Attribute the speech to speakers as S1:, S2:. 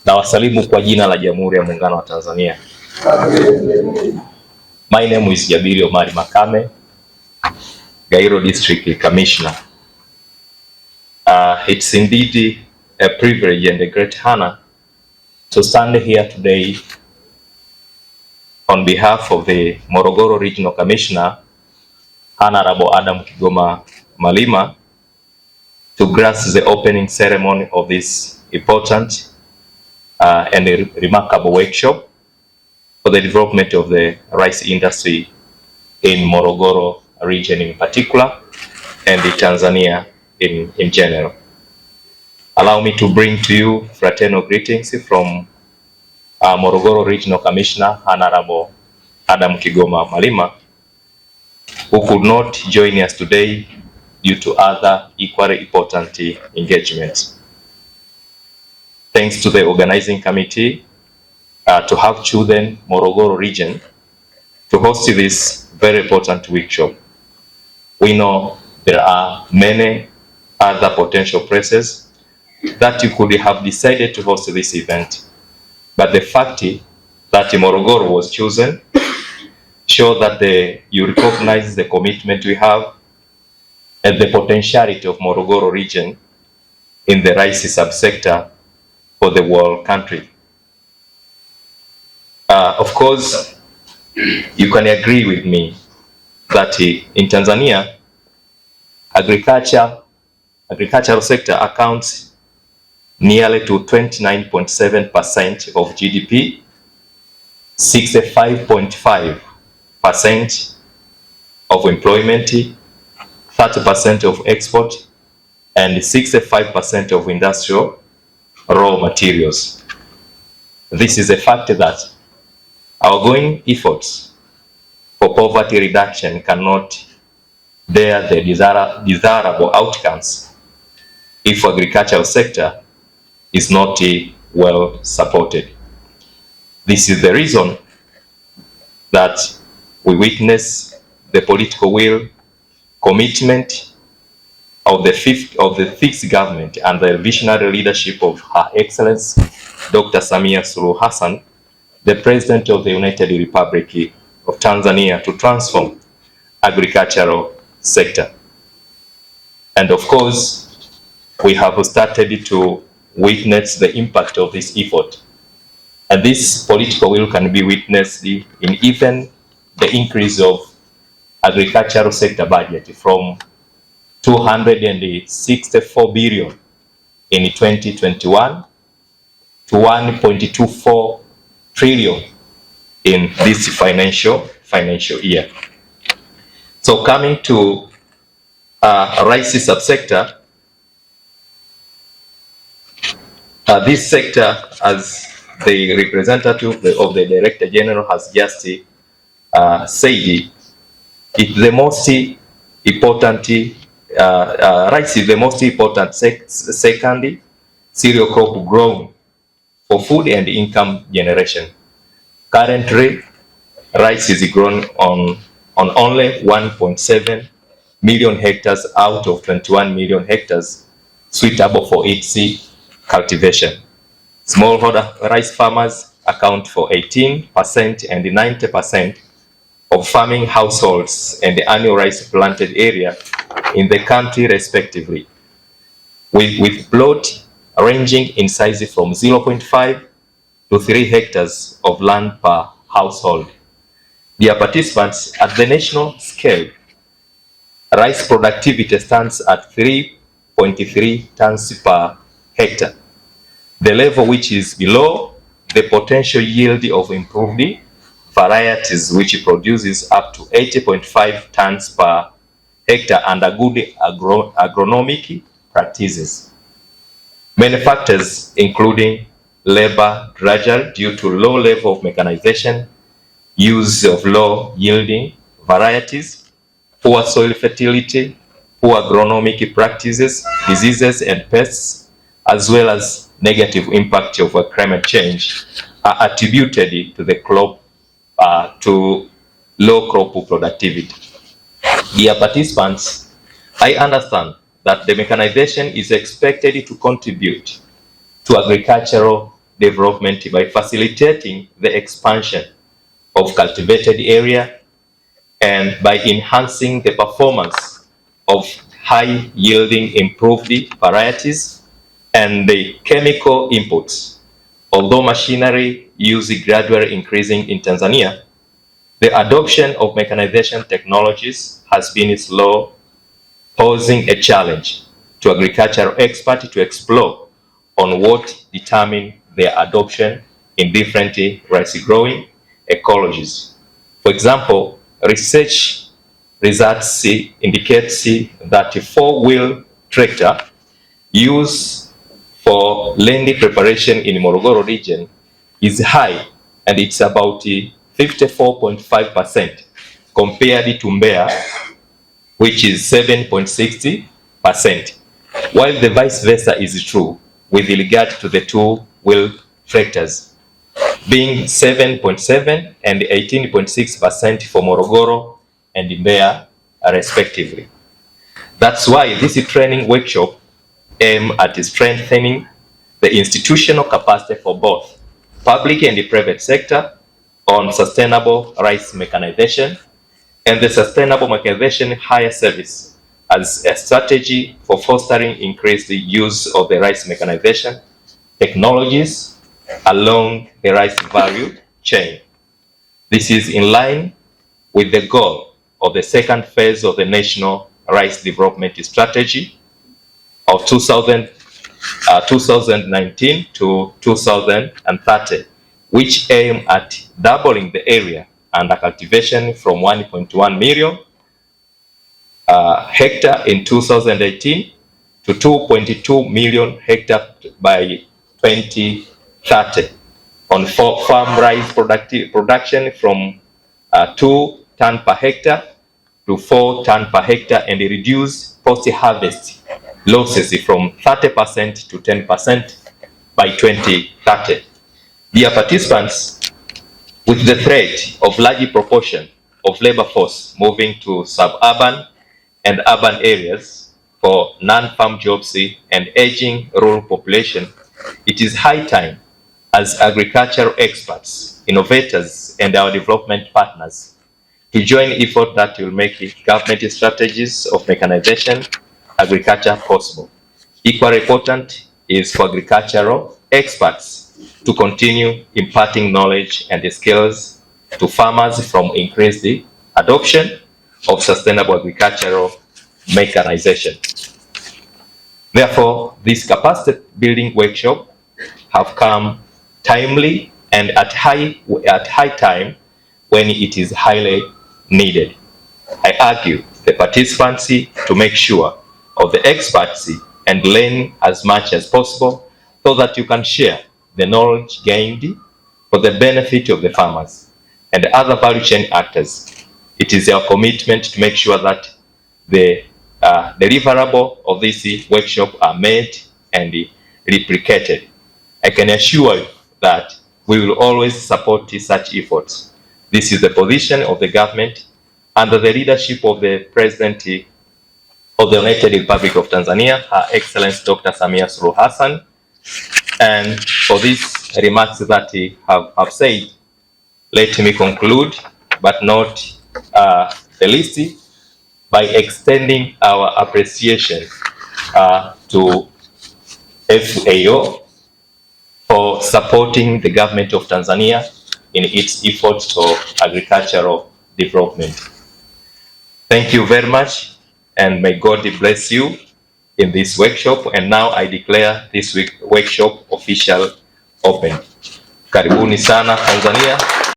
S1: Na wasalimu kwa jina la Jamhuri ya Muungano wa Tanzania. My name is Jabiri Omari Makame, Gairo District Commissioner. It's indeed a privilege and a great honor to stand here today on behalf of the Morogoro Regional Commissioner, Honorable Adam Kigoma Malima, to grace the opening ceremony of this important and a remarkable workshop for the development of the rice industry in Morogoro region in particular, and in Tanzania in general. Allow me to bring to you fraternal greetings from Morogoro Regional Commissioner, Honorable Adam Kigoma Malima, who could not join us today due to other equally important engagements. Thanks to the organizing committee to have chosen Morogoro region to host this very important workshop. We know there are many other potential places that you could have decided to host this event, but the fact that Morogoro was chosen shows that you recognize the commitment we have and the potentiality of Morogoro region in the rice subsector for the world country. Of course, you can agree with me that in Tanzania, agricultural sector accounts nearly to 29.7% of GDP, 65.5% of employment, 30% of export, and 65% of industrial raw materials. This is a fact that our ongoing efforts for poverty reduction cannot bear the desirable outcomes if agricultural sector is not well supported. This is the reason that we witness the political will, commitment of the fifth government and the visionary leadership of Her Excellency Dr. Samia Suluhu Hassan, the President of the United Republic of Tanzania, to transform agricultural sector. And of course, we have started to witness the impact of this effort. And this political will can be witnessed in even the increase of agricultural sector budget from 264 billion in 2021 to 1.24 trillion in this financial year. So coming to rice subsector, this sector, as the representative of the Director General has just said, it's the most important, rice is the most important second cereal crop grown for food and income generation. Currently, rice is grown on only 1.7 million hectares out of 21 million hectares suitable for its cultivation. Smallholder rice farmers account for 18% and 90% of farming households and the annual rice planted area in the country respectively, with plot ranging in size from 0.5 to 3 hectares of land per household. Dear participants, at the national scale, rice productivity stands at 3.3 tons per hectare, the level which is below the potential yield of improved varieties, which produces up to 80.5 tons per hectare under good agronomic practices. Many factors, including labor drudgery due to low level of mechanization, use of low yielding varieties, poor soil fertility, poor agronomic practices, diseases and pests, as well as negative impact of climate change, are attributed to the crop to low crop productivity. Dear participants, I understand that the mechanization is expected to contribute to agricultural development by facilitating the expansion of cultivated area and by enhancing the performance of high-yielding improved varieties and the chemical inputs. Although machinery use is gradually increasing in Tanzania, the adoption of mechanization technologies has been slow, posing a challenge to agricultural experts to explore on what determine their adoption in different rice growing ecologies. For example, research results indicates that a four-wheel tractor used for land preparation in Morogoro region is high, and it's about 54.5% compared to Mbeya, which is 7.60%, while the vice versa is true with regard to the two-wheel tractors, being 7.7 and 18.6% for Morogoro and Mbeya respectively. That's why this training workshop aims at strengthening the institutional capacity for both public and the private sector on sustainable rice mechanization and the sustainable mechanization hire service as a strategy for fostering increased use of the rice mechanization technologies along the rice value chain. This is in line with the goal of the second phase of the National Rice Development Strategy of 2019 to 2030, which aim at doubling the area under cultivation from 1.1 million hectare in 2018 to 2.2 million hectare by 2030. On farm rice production from 2 tons per hectare to 4 tons per hectare, and reduce post-harvest losses from 30% to 10% by 2030. Dear participants, with the threat of large proportion of labor force moving to suburban and urban areas for non-farm jobs and aging rural population, it is high time as agricultural experts, innovators, and our development partners to join effort that will make government strategies of mechanization agriculture possible. Equally important is for agricultural experts to continue imparting knowledge and the skills to farmers from increased adoption of sustainable agricultural mechanization. Therefore, this capacity building workshop have come timely and at high time when it is highly needed. I argue the participants to make sure of the expertise and learn as much as possible so that you can share the knowledge gained for the benefit of the farmers and other value chain actors. It is our commitment to make sure that the deliverable of this workshop are made and replicated. I can assure you that we will always support such efforts. This is the position of the government under the leadership of the President of the United Republic of Tanzania, Her Excellency Dr. Samia Suluhu Hassan. And for these remarks that I have said, let me conclude, but not the least, by extending our appreciation to FAO for supporting the government of Tanzania in its efforts for agricultural development. Thank you very much, and may God bless you in this workshop. And now I declare this workshop official open. Karibuni sana Tanzania.